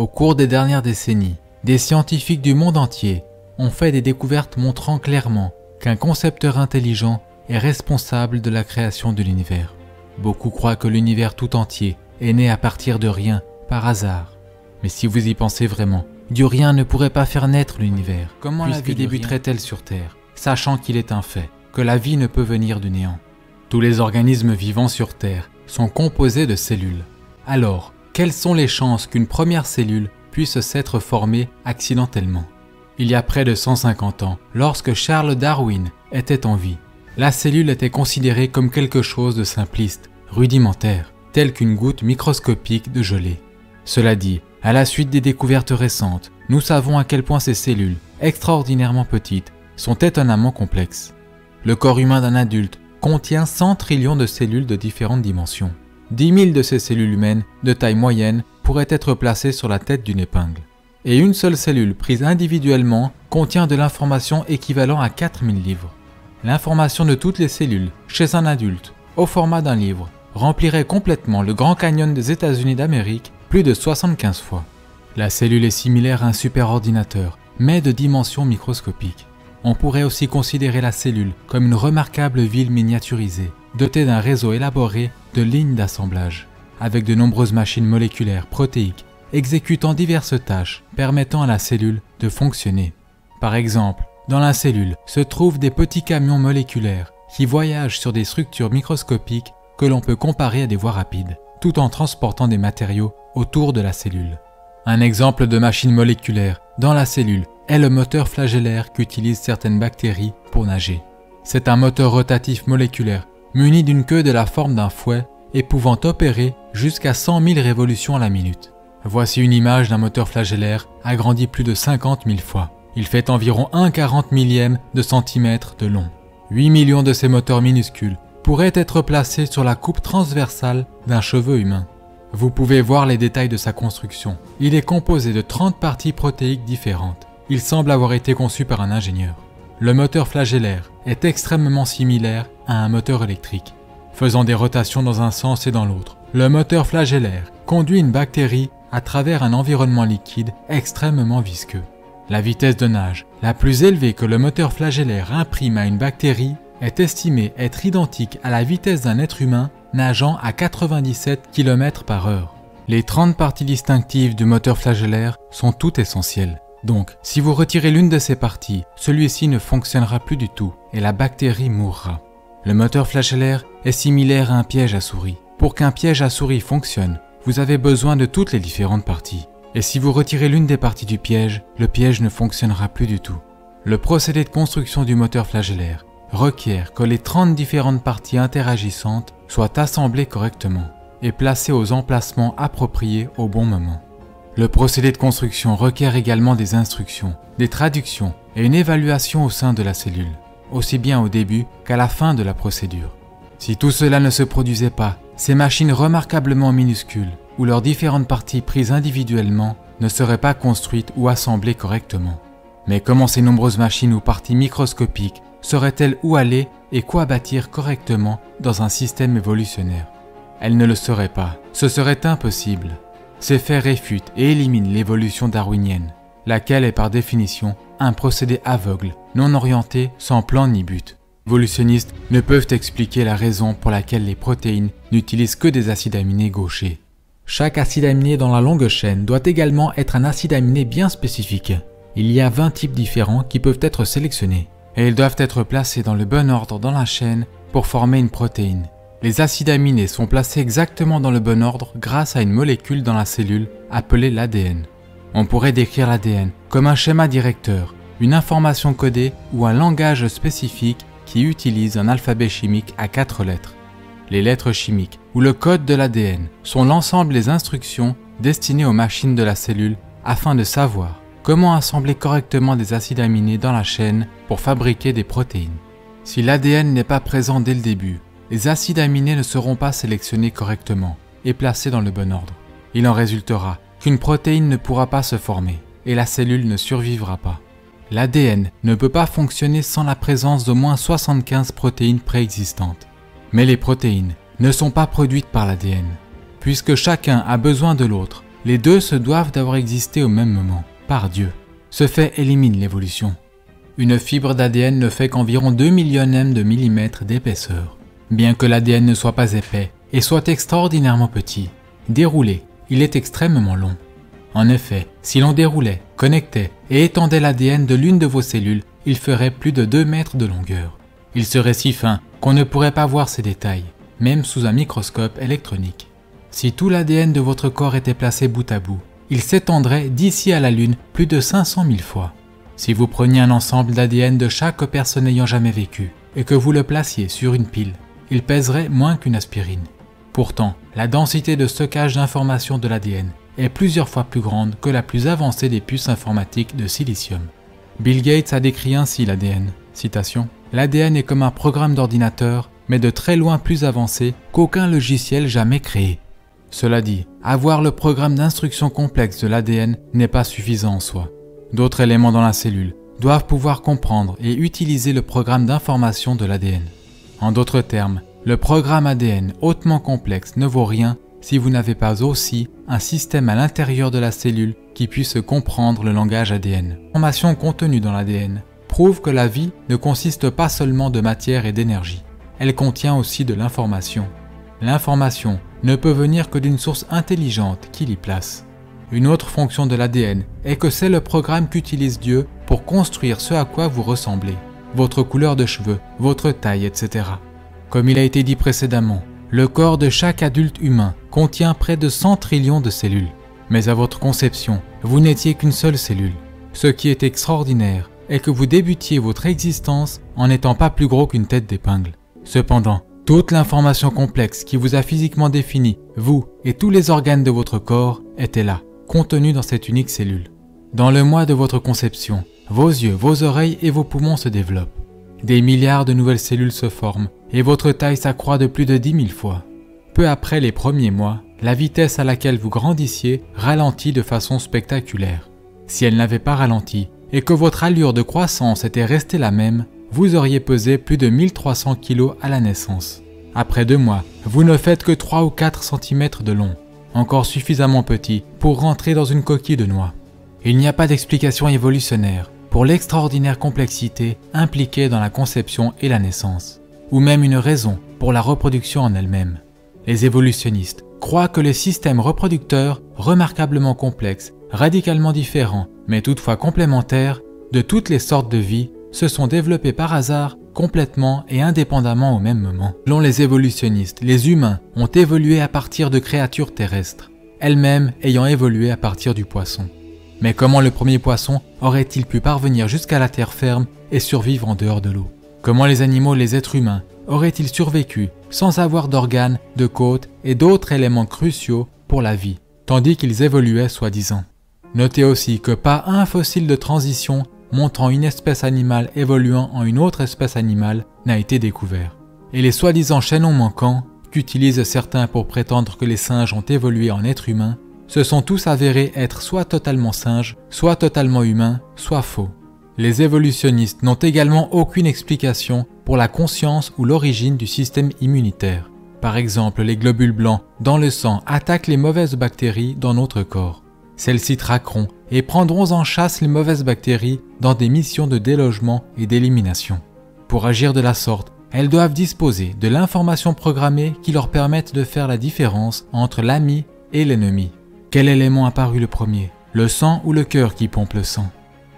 Au cours des dernières décennies, des scientifiques du monde entier ont fait des découvertes montrant clairement qu'un concepteur intelligent est responsable de la création de l'univers. Beaucoup croient que l'univers tout entier est né à partir de rien, par hasard. Mais si vous y pensez vraiment, du rien ne pourrait pas faire naître l'univers. Comment la vie débuterait-elle sur Terre, sachant qu'il est un fait, que la vie ne peut venir du néant? Tous les organismes vivants sur Terre sont composés de cellules. Alors, quelles sont les chances qu'une première cellule puisse s'être formée accidentellement? Il y a près de 150 ans, lorsque Charles Darwin était en vie, la cellule était considérée comme quelque chose de simpliste, rudimentaire, tel qu'une goutte microscopique de gelée. Cela dit, à la suite des découvertes récentes, nous savons à quel point ces cellules, extraordinairement petites, sont étonnamment complexes. Le corps humain d'un adulte contient 100 trillions de cellules de différentes dimensions. 10 000 de ces cellules humaines, de taille moyenne, pourraient être placées sur la tête d'une épingle. Et une seule cellule prise individuellement contient de l'information équivalent à 4000 livres. L'information de toutes les cellules, chez un adulte, au format d'un livre, remplirait complètement le Grand Canyon des États-Unis d'Amérique plus de 75 fois. La cellule est similaire à un superordinateur, mais de dimensions microscopiques. On pourrait aussi considérer la cellule comme une remarquable ville miniaturisée, dotée d'un réseau élaboré de lignes d'assemblage, avec de nombreuses machines moléculaires protéiques, exécutant diverses tâches permettant à la cellule de fonctionner. Par exemple, dans la cellule se trouvent des petits camions moléculaires qui voyagent sur des structures microscopiques que l'on peut comparer à des voies rapides, tout en transportant des matériaux autour de la cellule. Un exemple de machine moléculaire dans la cellule est le moteur flagellaire qu'utilisent certaines bactéries pour nager. C'est un moteur rotatif moléculaire muni d'une queue de la forme d'un fouet et pouvant opérer jusqu'à 100 000 révolutions à la minute. Voici une image d'un moteur flagellaire agrandi plus de 50 000 fois. Il fait environ 1/40 millième de centimètre de long. 8 millions de ces moteurs minuscules pourraient être placés sur la coupe transversale d'un cheveu humain. Vous pouvez voir les détails de sa construction. Il est composé de 30 parties protéiques différentes. Il semble avoir été conçu par un ingénieur. Le moteur flagellaire est extrêmement similaire à un moteur électrique, faisant des rotations dans un sens et dans l'autre. Le moteur flagellaire conduit une bactérie à travers un environnement liquide extrêmement visqueux. La vitesse de nage la plus élevée que le moteur flagellaire imprime à une bactérie est estimée être identique à la vitesse d'un être humain nageant à 97 km/h. Les 30 parties distinctives du moteur flagellaire sont toutes essentielles. Donc, si vous retirez l'une de ces parties, celui-ci ne fonctionnera plus du tout et la bactérie mourra. Le moteur flagellaire est similaire à un piège à souris. Pour qu'un piège à souris fonctionne, vous avez besoin de toutes les différentes parties. Et si vous retirez l'une des parties du piège, le piège ne fonctionnera plus du tout. Le procédé de construction du moteur flagellaire requiert que les 30 différentes parties interagissantes soient assemblées correctement et placées aux emplacements appropriés au bon moment. Le procédé de construction requiert également des instructions, des traductions et une évaluation au sein de la cellule, aussi bien au début qu'à la fin de la procédure. Si tout cela ne se produisait pas, ces machines remarquablement minuscules, où leurs différentes parties prises individuellement, ne seraient pas construites ou assemblées correctement. Mais comment ces nombreuses machines ou parties microscopiques seraient-elles où aller et quoi bâtir correctement dans un système évolutionnaire? Elles ne le seraient pas, ce serait impossible. Ces faits réfutent et éliminent l'évolution darwinienne, laquelle est par définition un procédé aveugle, non orienté, sans plan ni but. Les évolutionnistes ne peuvent expliquer la raison pour laquelle les protéines n'utilisent que des acides aminés gauchers. Chaque acide aminé dans la longue chaîne doit également être un acide aminé bien spécifique. Il y a 20 types différents qui peuvent être sélectionnés, et ils doivent être placés dans le bon ordre dans la chaîne pour former une protéine. Les acides aminés sont placés exactement dans le bon ordre grâce à une molécule dans la cellule appelée l'ADN. On pourrait décrire l'ADN comme un schéma directeur, une information codée ou un langage spécifique qui utilise un alphabet chimique à 4 lettres. Les lettres chimiques ou le code de l'ADN sont l'ensemble des instructions destinées aux machines de la cellule afin de savoir comment assembler correctement des acides aminés dans la chaîne pour fabriquer des protéines. Si l'ADN n'est pas présent dès le début, les acides aminés ne seront pas sélectionnés correctement et placés dans le bon ordre. Il en résultera qu'une protéine ne pourra pas se former et la cellule ne survivra pas. L'ADN ne peut pas fonctionner sans la présence d'au moins 75 protéines préexistantes. Mais les protéines ne sont pas produites par l'ADN. Puisque chacun a besoin de l'autre Les deux se doivent d'avoir existé au même moment, par Dieu. Ce fait élimine l'évolution. Une fibre d'ADN ne fait qu'environ 2 millionièmes de millimètre d'épaisseur. Bien que l'ADN ne soit pas épais et soit extraordinairement petit, déroulé, il est extrêmement long. En effet, si l'on déroulait, connectait et étendait l'ADN de l'une de vos cellules, il ferait plus de 2 mètres de longueur. Il serait si fin qu'on ne pourrait pas voir ses détails, même sous un microscope électronique. Si tout l'ADN de votre corps était placé bout à bout, il s'étendrait d'ici à la Lune plus de 500 000 fois. Si vous preniez un ensemble d'ADN de chaque personne ayant jamais vécu et que vous le placiez sur une pile, il pèserait moins qu'une aspirine. Pourtant, la densité de stockage d'informations de l'ADN est plusieurs fois plus grande que la plus avancée des puces informatiques de silicium. Bill Gates a décrit ainsi l'ADN. Citation : « L'ADN est comme un programme d'ordinateur, mais de très loin plus avancé qu'aucun logiciel jamais créé. » Cela dit, avoir le programme d'instruction complexe de l'ADN n'est pas suffisant en soi. D'autres éléments dans la cellule doivent pouvoir comprendre et utiliser le programme d'information de l'ADN. En d'autres termes, le programme ADN hautement complexe ne vaut rien si vous n'avez pas aussi un système à l'intérieur de la cellule qui puisse comprendre le langage ADN. L'information contenue dans l'ADN prouve que la vie ne consiste pas seulement de matière et d'énergie. Elle contient aussi de l'information. L'information ne peut venir que d'une source intelligente qui l'y place. Une autre fonction de l'ADN est que c'est le programme qu'utilise Dieu pour construire ce à quoi vous ressemblez, votre couleur de cheveux, votre taille, etc. Comme il a été dit précédemment, le corps de chaque adulte humain contient près de 100 trillions de cellules. Mais à votre conception, vous n'étiez qu'une seule cellule. Ce qui est extraordinaire est que vous débutiez votre existence en n'étant pas plus gros qu'une tête d'épingle. Cependant, toute l'information complexe qui vous a physiquement défini, vous et tous les organes de votre corps, était là, contenue dans cette unique cellule. Dans le mois de votre conception, vos yeux, vos oreilles et vos poumons se développent. Des milliards de nouvelles cellules se forment et votre taille s'accroît de plus de 10 000 fois. Peu après les premiers mois, la vitesse à laquelle vous grandissiez ralentit de façon spectaculaire. Si elle n'avait pas ralenti et que votre allure de croissance était restée la même, vous auriez pesé plus de 1300 kg à la naissance. Après 2 mois, vous ne faites que 3 ou 4 cm de long, encore suffisamment petit pour rentrer dans une coquille de noix. Il n'y a pas d'explication évolutionnaire pour l'extraordinaire complexité impliquée dans la conception et la naissance, ou même une raison pour la reproduction en elle-même. Les évolutionnistes croient que les systèmes reproducteurs remarquablement complexes, radicalement différents, mais toutefois complémentaires, de toutes les sortes de vie, se sont développés par hasard, complètement et indépendamment au même moment. Selon les évolutionnistes, les humains ont évolué à partir de créatures terrestres, elles-mêmes ayant évolué à partir du poisson. Mais comment le premier poisson aurait-il pu parvenir jusqu'à la terre ferme et survivre en dehors de l'eau? Comment les animaux, les êtres humains, auraient-ils survécu sans avoir d'organes, de côtes et d'autres éléments cruciaux pour la vie, tandis qu'ils évoluaient soi-disant? Notez aussi que pas un fossile de transition montrant une espèce animale évoluant en une autre espèce animale n'a été découvert. Et les soi-disant chaînons manquants, qu'utilisent certains pour prétendre que les singes ont évolué en êtres humains, se sont tous avérés être soit totalement singes, soit totalement humains, soit faux. Les évolutionnistes n'ont également aucune explication pour la conscience ou l'origine du système immunitaire. Par exemple, les globules blancs dans le sang attaquent les mauvaises bactéries dans notre corps. Celles-ci traqueront et prendront en chasse les mauvaises bactéries dans des missions de délogement et d'élimination. Pour agir de la sorte, elles doivent disposer de l'information programmée qui leur permette de faire la différence entre l'ami et l'ennemi. Quel élément a paru le premier? Le sang ou le cœur qui pompe le sang?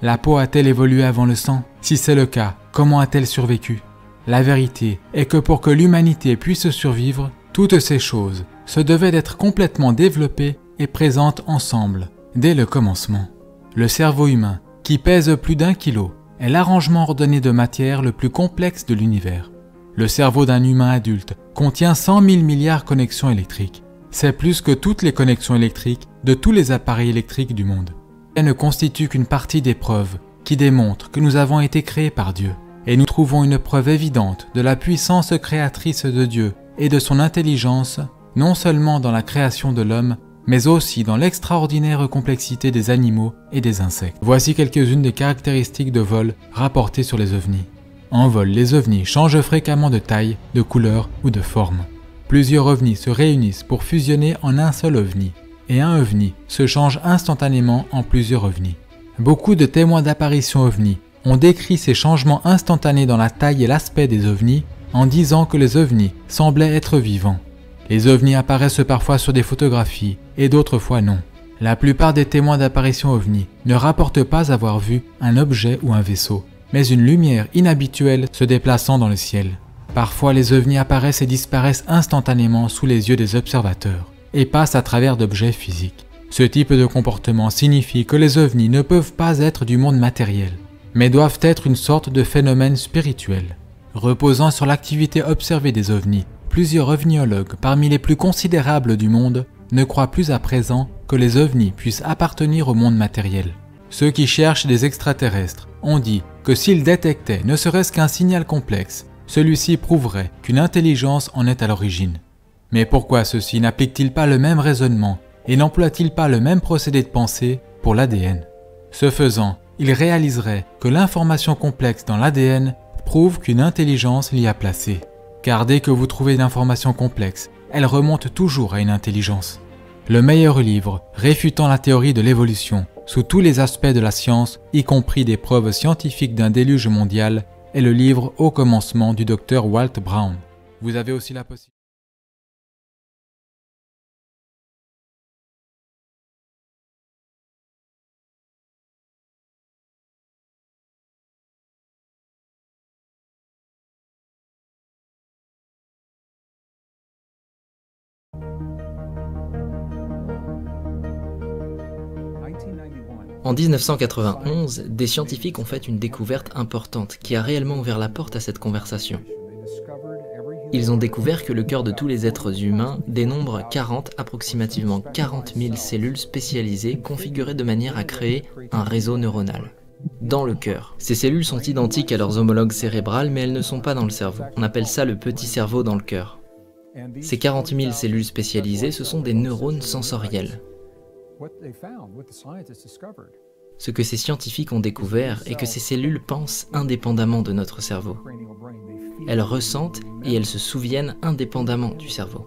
La peau a-t-elle évolué avant le sang? Si c'est le cas, comment a-t-elle survécu? La vérité est que pour que l'humanité puisse survivre, toutes ces choses se devaient d'être complètement développées et présentes ensemble, dès le commencement. Le cerveau humain, qui pèse plus d'1 kilo, est l'arrangement ordonné de matière le plus complexe de l'univers. Le cerveau d'un humain adulte contient 100 000 milliards de connexions électriques. C'est plus que toutes les connexions électriques de tous les appareils électriques du monde. Elle ne constitue qu'une partie des preuves qui démontrent que nous avons été créés par Dieu. Et nous trouvons une preuve évidente de la puissance créatrice de Dieu et de son intelligence, non seulement dans la création de l'homme, mais aussi dans l'extraordinaire complexité des animaux et des insectes. Voici quelques-unes des caractéristiques de vol rapportées sur les ovnis. En vol, les ovnis changent fréquemment de taille, de couleur ou de forme. Plusieurs ovnis se réunissent pour fusionner en un seul ovni, et un ovni se change instantanément en plusieurs ovnis. Beaucoup de témoins d'apparitions ovnis ont décrit ces changements instantanés dans la taille et l'aspect des ovnis en disant que les ovnis semblaient être vivants. Les ovnis apparaissent parfois sur des photographies et d'autres fois non. La plupart des témoins d'apparitions ovnis ne rapportent pas avoir vu un objet ou un vaisseau, mais une lumière inhabituelle se déplaçant dans le ciel. Parfois les ovnis apparaissent et disparaissent instantanément sous les yeux des observateurs et passent à travers d'objets physiques. Ce type de comportement signifie que les ovnis ne peuvent pas être du monde matériel, mais doivent être une sorte de phénomène spirituel. Reposant sur l'activité observée des ovnis, plusieurs ovniologues parmi les plus considérables du monde ne croient plus à présent que les ovnis puissent appartenir au monde matériel. Ceux qui cherchent des extraterrestres ont dit que s'ils détectaient ne serait-ce qu'un signal complexe, celui-ci prouverait qu'une intelligence en est à l'origine. Mais pourquoi ceux-ci n'appliquent-ils pas le même raisonnement et n'emploient-ils pas le même procédé de pensée pour l'ADN? Ce faisant, ils réaliseraient que l'information complexe dans l'ADN prouve qu'une intelligence l'y a placée. Car dès que vous trouvez une information complexe, elle remonte toujours à une intelligence. Le meilleur livre réfutant la théorie de l'évolution sous tous les aspects de la science, y compris des preuves scientifiques d'un déluge mondial, est le livre Au commencement du Dr Walt Brown. Vous avez aussi la possibilité. En 1991, des scientifiques ont fait une découverte importante qui a réellement ouvert la porte à cette conversation. Ils ont découvert que le cœur de tous les êtres humains dénombre approximativement 40 000 cellules spécialisées configurées de manière à créer un réseau neuronal. Dans le cœur. Ces cellules sont identiques à leurs homologues cérébrales, mais elles ne sont pas dans le cerveau. On appelle ça le petit cerveau dans le cœur. Ces 40 000 cellules spécialisées, ce sont des neurones sensoriels. Ce que ces scientifiques ont découvert est que ces cellules pensent indépendamment de notre cerveau. Elles ressentent et elles se souviennent indépendamment du cerveau.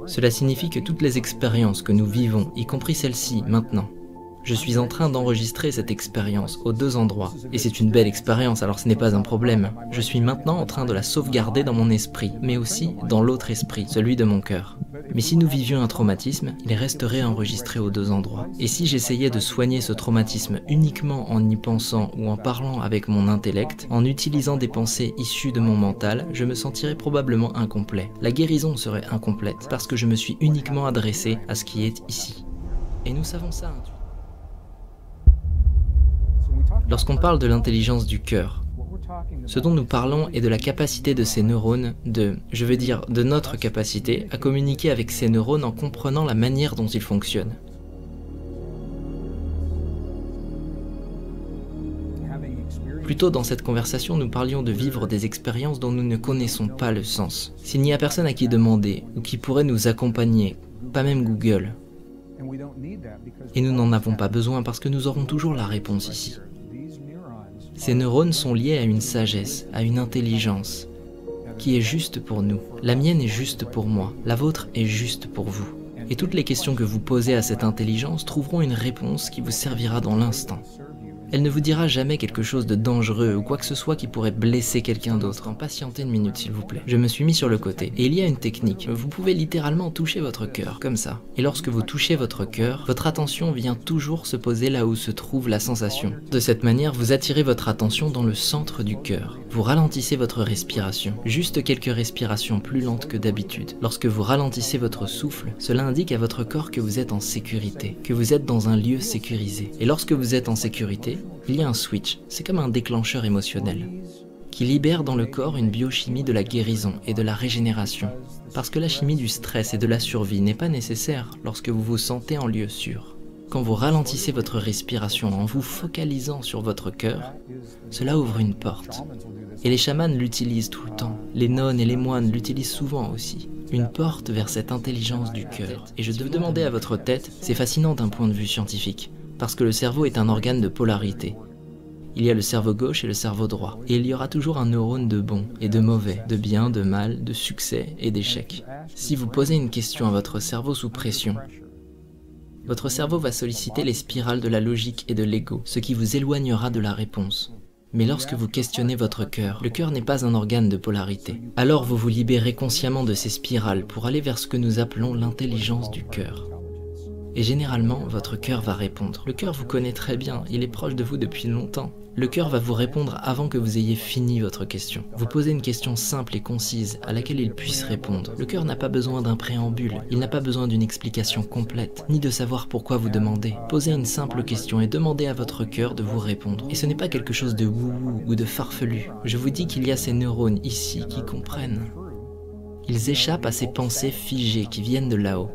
Cela signifie que toutes les expériences que nous vivons, y compris celle-ci maintenant, je suis en train d'enregistrer cette expérience aux deux endroits. Et c'est une belle expérience, alors ce n'est pas un problème. Je suis maintenant en train de la sauvegarder dans mon esprit, mais aussi dans l'autre esprit, celui de mon cœur. Mais si nous vivions un traumatisme, il resterait enregistré aux deux endroits. Et si j'essayais de soigner ce traumatisme uniquement en y pensant ou en parlant avec mon intellect, en utilisant des pensées issues de mon mental, je me sentirais probablement incomplet. La guérison serait incomplète, parce que je me suis uniquement adressé à ce qui est ici. Et nous savons ça intuitivement. Lorsqu'on parle de l'intelligence du cœur, ce dont nous parlons est de la capacité de ces neurones de notre capacité à communiquer avec ces neurones en comprenant la manière dont ils fonctionnent. Plus tôt dans cette conversation, nous parlions de vivre des expériences dont nous ne connaissons pas le sens. S'il n'y a personne à qui demander ou qui pourrait nous accompagner, pas même Google, et nous n'en avons pas besoin parce que nous aurons toujours la réponse ici. Ces neurones sont liés à une sagesse, à une intelligence, qui est juste pour nous. La mienne est juste pour moi, la vôtre est juste pour vous. Et toutes les questions que vous posez à cette intelligence trouveront une réponse qui vous servira dans l'instant. Elle ne vous dira jamais quelque chose de dangereux ou quoi que ce soit qui pourrait blesser quelqu'un d'autre. Patientez une minute s'il vous plaît. Je me suis mis sur le côté. Et il y a une technique. Vous pouvez littéralement toucher votre cœur, comme ça. Et lorsque vous touchez votre cœur, votre attention vient toujours se poser là où se trouve la sensation. De cette manière, vous attirez votre attention dans le centre du cœur. Vous ralentissez votre respiration. Juste quelques respirations plus lentes que d'habitude. Lorsque vous ralentissez votre souffle, cela indique à votre corps que vous êtes en sécurité, que vous êtes dans un lieu sécurisé. Et lorsque vous êtes en sécurité, il y a un switch, c'est comme un déclencheur émotionnel, qui libère dans le corps une biochimie de la guérison et de la régénération. Parce que la chimie du stress et de la survie n'est pas nécessaire lorsque vous vous sentez en lieu sûr. Quand vous ralentissez votre respiration en vous focalisant sur votre cœur, cela ouvre une porte. Et les chamans l'utilisent tout le temps. Les nonnes et les moines l'utilisent souvent aussi. Une porte vers cette intelligence du cœur. Et je devais demander à votre tête, c'est fascinant d'un point de vue scientifique. Parce que le cerveau est un organe de polarité. Il y a le cerveau gauche et le cerveau droit. Et il y aura toujours un neurone de bon et de mauvais, de bien, de mal, de succès et d'échec. Si vous posez une question à votre cerveau sous pression, Votre cerveau va solliciter les spirales de la logique et de l'ego, ce qui vous éloignera de la réponse. Mais lorsque vous questionnez votre cœur, le cœur n'est pas un organe de polarité. Alors vous vous libérez consciemment de ces spirales pour aller vers ce que nous appelons l'intelligence du cœur. Et généralement, votre cœur va répondre. Le cœur vous connaît très bien, il est proche de vous depuis longtemps. Le cœur va vous répondre avant que vous ayez fini votre question. Vous posez une question simple et concise à laquelle il puisse répondre. Le cœur n'a pas besoin d'un préambule, il n'a pas besoin d'une explication complète, ni de savoir pourquoi vous demandez. Posez une simple question et demandez à votre cœur de vous répondre. Et ce n'est pas quelque chose de wou-wou ou de farfelu. Je vous dis qu'il y a ces neurones ici qui comprennent. Ils échappent à ces pensées figées qui viennent de là-haut.